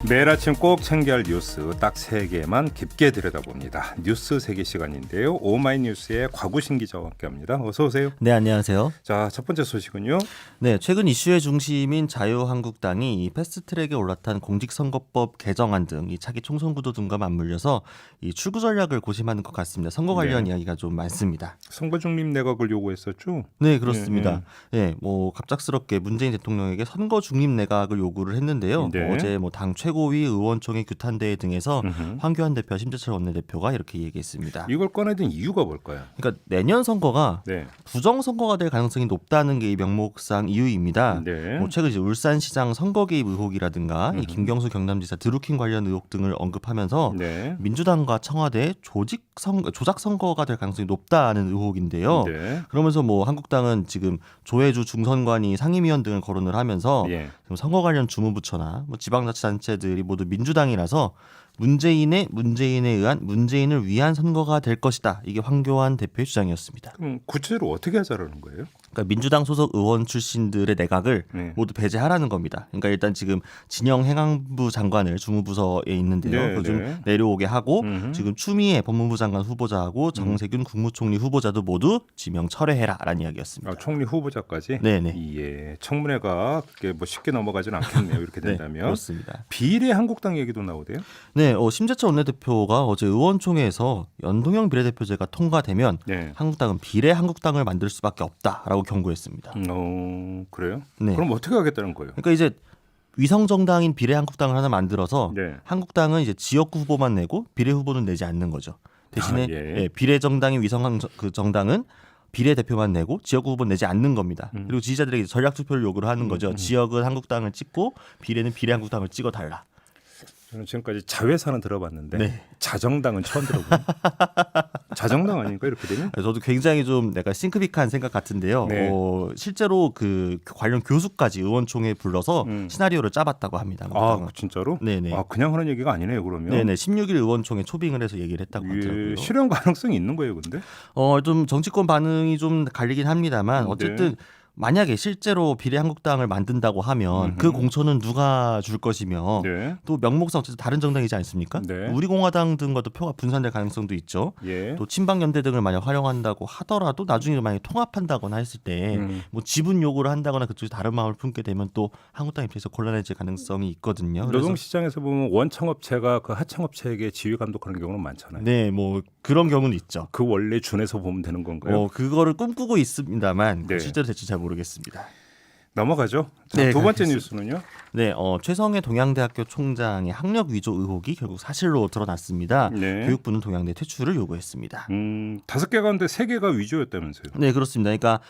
매일 아침 꼭 챙겨야 할 뉴스 딱 3개만 깊게 들여다봅니다. 뉴스 세계 시간인데요. 오마이뉴스의 곽우신 기자와 함께합니다. 어서 오세요. 네, 안녕하세요. 자, 첫 번째 소식은요. 네, 최근 이슈의 중심인 자유한국당이 이 패스트트랙에 올라탄 공직선거법 개정안 등 이 차기 총선 구도 등과 맞물려서 이 출구 전략을 고심하는 것 같습니다. 선거 관련 이야기가 좀 많습니다. 선거 중립 내각을 요구했었죠. 네, 그렇습니다. 네, 뭐 갑작스럽게 문재인 대통령에게 선거 중립 내각을 요구를 했는데요. 네. 어제 뭐 당 최고위 의원총회 규탄대회 등에서 황교안 대표, 심재철 원내대표가 이렇게 얘기했습니다. 이걸 꺼내든 이유가 뭘까요? 그러니까 내년 선거가 네. 부정선거가 될 가능성이 높다는 게 이 명목상 이유입니다. 네. 뭐 최근 이제 울산시장 선거 개입 의혹이라든가 이 김경수 경남지사 드루킹 관련 의혹 등을 언급하면서 네. 민주당과 청와대 조작 선거가 될 가능성이 높다는 의혹인데요. 네. 그러면서 뭐 한국당은 지금 조혜주 중선관위 상임위원 등을 거론을 하면서 예. 지금 선거 관련 주무부처나 뭐 지방자치단체들이 모두 민주당이라서 문재인에 의한 문재인을 위한 선거가 될 것이다. 이게 황교안 대표의 주장이었습니다. 그럼 구체적으로 어떻게 하자라는 거예요? 그러니까 민주당 소속 의원 출신들의 내각을 네. 모두 배제하라는 겁니다. 그러니까 일단 지금 진영 행안부 장관을 주무부서에 있는데요. 네, 그거 좀 네. 내려오게 하고 지금 지금 추미애 법무부 장관 후보자하고 정세균 국무총리 후보자도 모두 지명 철회해라라는 이야기였습니다. 총리 후보자까지. 네네. 예. 청문회가 그게 뭐 쉽게 넘어가지는 않겠네요. 이렇게 네, 된다면. 그렇습니다. 비례 한국당 얘기도 나오대요. 네, 심재철 원내대표가 어제 의원총회에서 연동형 비례대표제가 통과되면 네. 한국당은 비례 한국당을 만들 수밖에 없다라고 경고했습니다. 그래요? 네. 그럼 어떻게 하겠다는 거예요? 그러니까 이제 위성 정당인 비례 한국당을 하나 만들어서 네. 한국당은 이제 지역구 후보만 내고 비례 후보는 내지 않는 거죠. 대신에 예. 비례 정당인 위성 그 정당은 비례 대표만 내고 지역구 후보는 내지 않는 겁니다. 그리고 지지자들에게 전략 투표를 요구를 하는 거죠. 지역은 한국당을 찍고 비례는 비례 한국당을 찍어 달라. 저는 지금까지 자회사는 들어봤는데 네. 자정당은 처음 들어보네요. 자정당 아닌가 이렇게 되면? 저도 굉장히 좀 내가 싱크빅한 생각 같은데요. 네. 실제로 그 관련 교수까지 의원총회에 불러서 시나리오를 짜봤다고 합니다. 아 진짜로? 네네. 아 그냥 하는 얘기가 아니네요 그러면. 네네. 16일 의원총회 초빙을 해서 얘기를 했다고 하더라고요. 실현 가능성이 있는 거예요, 근데? 좀 정치권 반응이 좀 갈리긴 합니다만 어쨌든 만약에 실제로 비례 한국당을 만든다고 하면 그 공천은 누가 줄 것이며 네. 또 명목상 어쨌든 다른 정당이지 않습니까? 네. 우리공화당 등과도 표가 분산될 가능성도 있죠. 예. 또 친박연대 등을 만약 활용한다고 하더라도 나중에 만약 통합한다거나 했을 때 뭐 지분 요구를 한다거나 그쪽에서 다른 마음을 품게 되면 또 한국당 입장에서 곤란해질 가능성이 있거든요. 그래서 노동시장에서 보면 원청업체가 그 하청업체에게 지휘 감독하는 경우는 많잖아요. 네, 뭐 그런 경우는 있죠. 그 원래 준에서 보면 되는 건가요? 그거를 꿈꾸고 있습니다만 네. 실제로 될지 잘 모르겠습니다. 넘어가죠. 자, 네, 두 번째 가겠습니다. 뉴스는요. 네, 최성해 동양대학교 총장의 학력 위조 의혹이 결국 사실로 드러났습니다. 네. 교육부는 동양대 퇴출을 요구했습니다. 5개 가운데 3개가 위조였다면서요. 네, 그렇습니다. 그러니까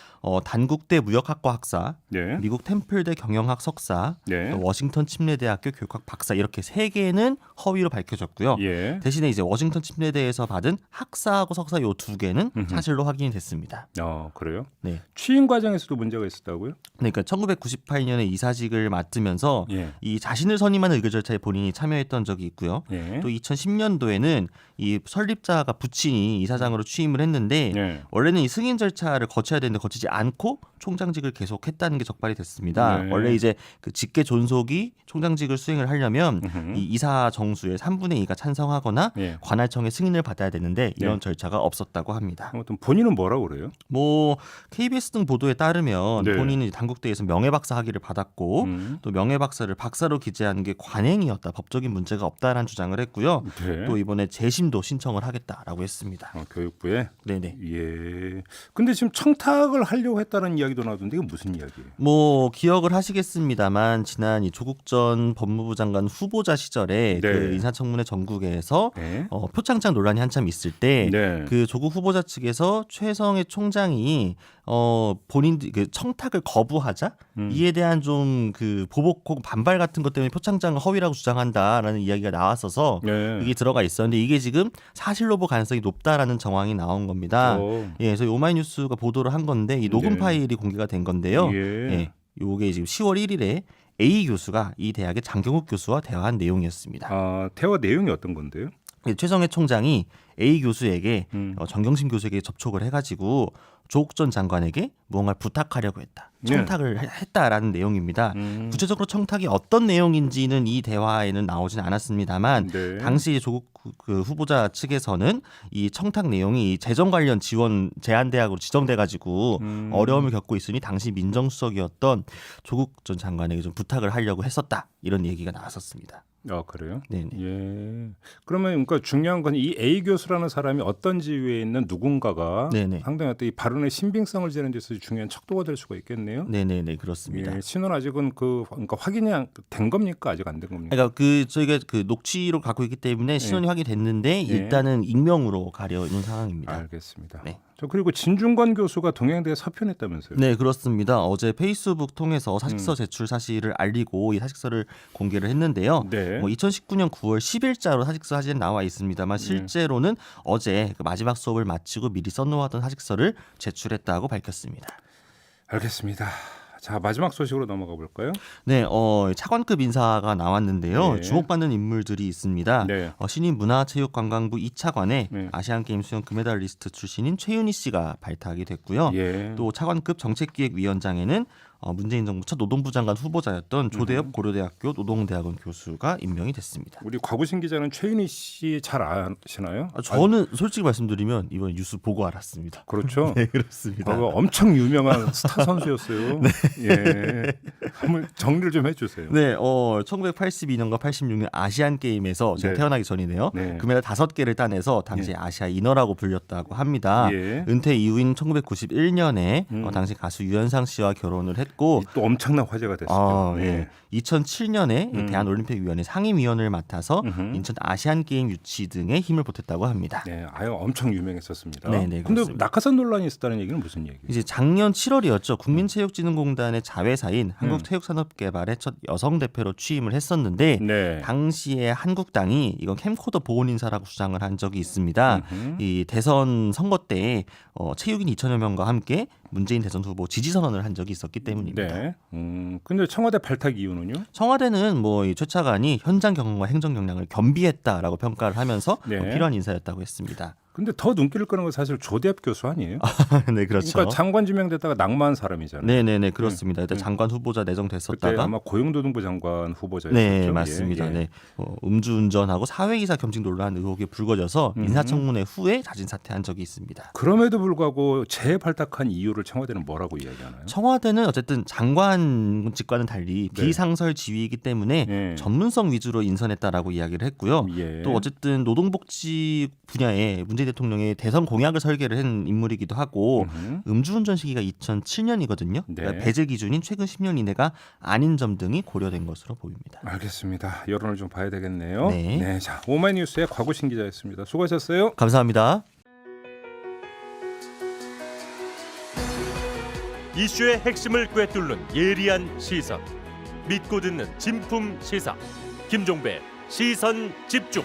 단국대 무역학과 학사, 네. 미국 템플대 경영학 석사, 네. 또 워싱턴 침례대학교 교육학 박사 이렇게 3개는 허위로 밝혀졌고요. 예. 대신에 이제 워싱턴 침례대에서 받은 학사하고 석사 요 2개는 사실로 확인이 됐습니다. 그래요? 네. 취임 과정에서도 문제가 있었다고요? 그러니까 1998년에 이사직을 맡으면서 예. 이 자신을 선임하는 의결 절차에 본인이 참여했던 적이 있고요. 예. 또 2010년도에는 이 설립자가 부친이 이사장으로 취임을 했는데 예. 원래는 이 승인 절차를 거쳐야 되는데 거치지 않고 총장직을 계속했다는 게 적발이 됐습니다. 네. 원래 이제 그 직계 존속이 총장직을 수행을 하려면 이 이사 정수의 3분의 2가 찬성하거나 예. 관할청의 승인을 받아야 되는데 이런 네. 절차가 없었다고 합니다. 아무튼 본인은 뭐라고 그래요? 뭐 KBS 등 보도에 따르면 네. 본인은 당국대에서 명예박사 학위를 받았고 또 명예박사를 박사로 기재한 게 관행이었다. 법적인 문제가 없다라는 주장을 했고요. 네. 또 이번에 재심도 신청을 하겠다라고 했습니다. 교육부에. 네네. 예. 근데 지금 청탁을 하려고 했다는 이야기도 나오던데 이게 무슨 이야기예요? 뭐 기억을 하시겠습니다만 지난 이 조국 전 법무부 장관 후보자 시절에 네. 그 인사청문회 전국에서 네. 표창장 논란이 한참 있을 때 네. 그 조국 후보자 측에서 최성해 총장이 본인 그 청탁을 거부하자 이에 대한 좀 그 보복 혹은 반발 같은 것 때문에 표창장을 허위라고 주장한다라는 이야기가 나왔어서 네. 이게 들어가 있었는데 이게 지금 사실로 볼 가능성이 높다라는 정황이 나온 겁니다. 예, 그래서 오마이뉴스가 보도를 한 건데 이 녹음 네. 파일이 공개가 된 건데요. 예. 예, 요게 지금 10월 1일에 A 교수가 이 대학의 장경욱 교수와 대화한 내용이었습니다. 대화 내용이 어떤 건데요? 최성해 총장이 A 교수에게 정경심 교수에게 접촉을 해가지고 조국 전 장관에게 무언가를 부탁하려고 했다. 네. 청탁을 했다라는 내용입니다. 구체적으로 청탁이 어떤 내용인지는 이 대화에는 나오진 않았습니다만 네. 당시 조국 그 후보자 측에서는 이 청탁 내용이 재정 관련 지원 제한 대학으로 지정돼 가지고 어려움을 겪고 있으니 당시 민정수석이었던 조국 전 장관에게 좀 부탁을 하려고 했었다. 이런 얘기가 나왔었습니다. 아 그래요? 네네. 예. 그러면 그러니까 중요한 건 이 A 교수라는 사람이 어떤 지위에 있는 누군가가 네네. 상당히 어떤 이 발언의 신빙성을 지는 데 있어서 중요한 척도가 될 수가 있겠네요. 네네네 그렇습니다. 예, 신원 아직은 그러니까 확인이 된 겁니까? 아직 안 된 겁니까? 그러니까 그 저희가 그 녹취로 갖고 있기 때문에 신원이 확인됐는데 일단은 익명으로 가려 있는 상황입니다. 알겠습니다. 네. 저 그리고 진중권 교수가 동양대에 서편했다면서요? 네 그렇습니다. 어제 페이스북 통해서 사직서 제출 사실을 알리고 이 사직서를 공개를 했는데요. 네. 2019년 9월 10일자로 사직서 사진이 나와 있습니다만 실제로는 어제 그 마지막 수업을 마치고 미리 써놓았던 사직서를 제출했다고 밝혔습니다. 알겠습니다. 자 마지막 소식으로 넘어가 볼까요? 네, 차관급 인사가 나왔는데요. 네. 주목받는 인물들이 있습니다. 네. 신임 문화체육관광부 2차관에 네. 아시안게임 수영 금메달리스트 출신인 최윤희 씨가 발탁이 됐고요. 예. 또 차관급 정책기획위원장에는 문재인 정부 첫 노동부 장관 후보자였던 조대엽 고려대학교 노동대학원 교수가 임명이 됐습니다. 우리 과구신 기자는 최윤희 씨 잘 아시나요? 저는 솔직히 말씀드리면 이번 뉴스 보고 알았습니다. 그렇죠. 네, 그렇습니다. 엄청 유명한 스타 선수였어요. 예. 한번 정리를 좀 해주세요. 네, 1982년과 86년 아시안 게임에서 제가 네. 태어나기 전이네요. 네. 금메달 5개를 따내서 당시 아시아 인어라고 불렸다고 합니다. 예. 은퇴 이후인 1991년에 당시 가수 유현상 씨와 결혼을 했고 또 엄청난 화제가 됐어요. 예. 2007년에 대한올림픽위원회 상임위원을 맡아서 인천 아시안 게임 유치 등에 힘을 보탰다고 합니다. 네, 아유 엄청 유명했었습니다. 네, 근데 그렇습니다. 낙하산 논란이 있었다는 얘기는 무슨 얘기예요? 이제 작년 7월이었죠. 국민체육진흥공단의 자회사인 한국체육산업개발의 첫 여성 대표로 취임을 했었는데 네. 당시에 한국당이 이건 캠코더 보온 인사라고 주장을 한 적이 있습니다. 이 대선 선거 때 체육인 2천여 명과 함께 문재인 대선 후보 지지 선언을 한 적이 있었기 때문입니다. 네. 근데 청와대 발탁 이유는요? 청와대는 이 최 차관이 현장 경험과 행정 역량을 겸비했다라고 평가를 하면서 네. 필요한 인사였다고 했습니다. 근데 더 눈길을 끄는 건 사실 조대엽 교수 아니에요? 네, 그렇죠. 그러니까 장관 지명됐다가 낙마한 사람이잖아요. 네네네 그렇습니다. 일단 장관 후보자 그때 내정됐었다가 아마 고용노동부 장관 후보자였죠. 네 맞습니다. 예, 예. 네 음주운전하고 사회이사 겸직 논란 의혹이 불거져서 인사청문회 후에 자진 사퇴한 적이 있습니다. 그럼에도 불구하고 재발탁한 이유를 청와대는 뭐라고 이야기하나요? 청와대는 어쨌든 장관 직과는 달리 네. 비상설 지위이기 때문에 예. 전문성 위주로 인선했다라고 이야기를 했고요. 예. 또 어쨌든 노동복지 분야에 문재인 대통령의 대선 공약을 설계를 한 인물이기도 하고 음주운전 시기가 2007년이거든요. 네. 그러니까 배제 기준인 최근 10년 이내가 아닌 점 등이 고려된 것으로 보입니다. 알겠습니다. 여론을 좀 봐야 되겠네요. 네. 자 오마이뉴스의 곽우신 기자였습니다. 수고하셨어요. 감사합니다. 이슈의 핵심을 꿰뚫는 예리한 시선, 믿고 듣는 진품 시사 김종배 시선 집중.